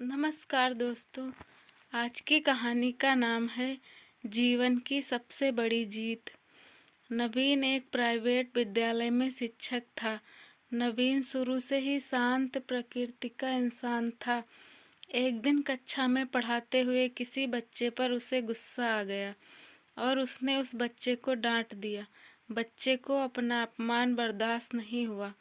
नमस्कार दोस्तों। आज की कहानी का नाम है जीवन की सबसे बड़ी जीत। नवीन एक प्राइवेट विद्यालय में शिक्षक था। नवीन शुरू से ही शांत प्रकृति का इंसान था। एक दिन कक्षा में पढ़ाते हुए किसी बच्चे पर उसे गुस्सा आ गया और उसने उस बच्चे को डांट दिया। बच्चे को अपना अपमान बर्दाश्त नहीं हुआ।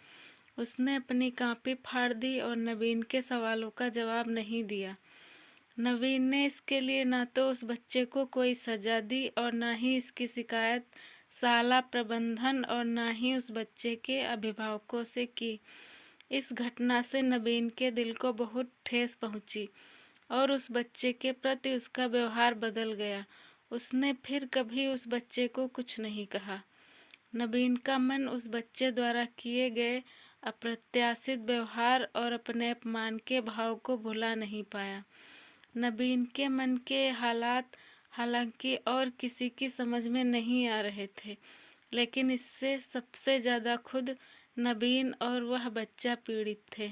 उसने अपनी कॉपी फाड़ दी और नवीन के सवालों का जवाब नहीं दिया। नवीन ने इसके लिए न तो उस बच्चे को कोई सजा दी और न ही इसकी शिकायत शाला प्रबंधन और न ही उस बच्चे के अभिभावकों से की। इस घटना से नवीन के दिल को बहुत ठेस पहुंची और उस बच्चे के प्रति उसका व्यवहार बदल गया। उसने फिर कभी उस बच्चे को कुछ नहीं कहा। नवीन का मन उस बच्चे द्वारा किए गए अप्रत्याशित व्यवहार और अपने अपमान के भाव को भुला नहीं पाया। नवीन के मन के हालात हालांकि और किसी की समझ में नहीं आ रहे थे, लेकिन इससे सबसे ज़्यादा खुद नवीन और वह बच्चा पीड़ित थे।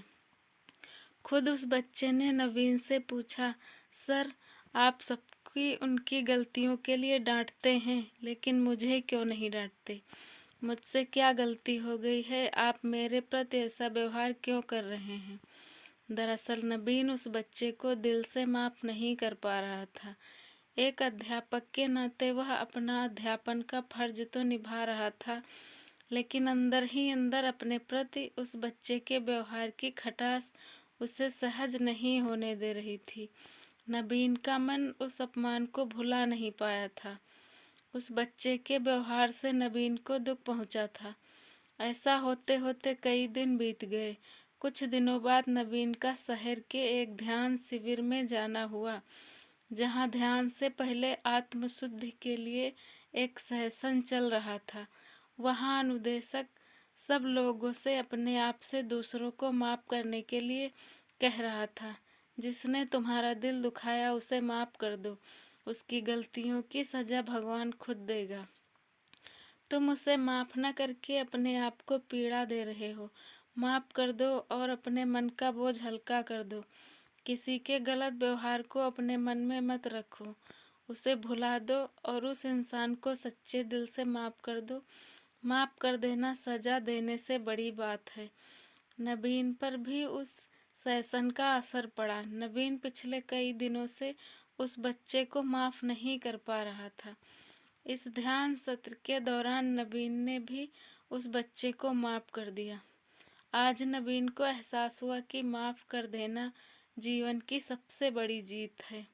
खुद उस बच्चे ने नवीन से पूछा, सर, आप सबकी उनकी गलतियों के लिए डांटते हैं, लेकिन मुझे क्यों नहीं डांटते? मुझसे क्या गलती हो गई है? आप मेरे प्रति ऐसा व्यवहार क्यों कर रहे हैं? दरअसल नवीन उस बच्चे को दिल से माफ़ नहीं कर पा रहा था। एक अध्यापक के नाते वह अपना अध्यापन का फर्ज तो निभा रहा था, लेकिन अंदर ही अंदर अपने प्रति उस बच्चे के व्यवहार की खटास उसे सहज नहीं होने दे रही थी। नवीन का मन उस अपमान को भुला नहीं पाया था। उस बच्चे के व्यवहार से नवीन को दुख पहुंचा था। ऐसा होते होते कई दिन बीत गए। कुछ दिनों बाद नवीन का शहर के एक ध्यान शिविर में जाना हुआ, जहां ध्यान से पहले आत्मशुद्धि के लिए एक सेशन चल रहा था। वहां अनुदेशक सब लोगों से अपने आप से दूसरों को माफ़ करने के लिए कह रहा था। जिसने तुम्हारा दिल दुखाया उसे माफ़ कर दो, उसकी गलतियों की सज़ा भगवान खुद देगा। तुम उसे माफ़ न करके अपने आप को पीड़ा दे रहे हो। माफ़ कर दो और अपने मन का बोझ हल्का कर दो। किसी के गलत व्यवहार को अपने मन में मत रखो, उसे भुला दो और उस इंसान को सच्चे दिल से माफ़ कर दो। माफ़ कर देना सज़ा देने से बड़ी बात है। नवीन पर भी उस सेशन का असर पड़ा। नवीन पिछले कई दिनों से उस बच्चे को माफ़ नहीं कर पा रहा था। इस ध्यान सत्र के दौरान नवीन ने भी उस बच्चे को माफ़ कर दिया। आज नवीन को एहसास हुआ कि माफ़ कर देना जीवन की सबसे बड़ी जीत है।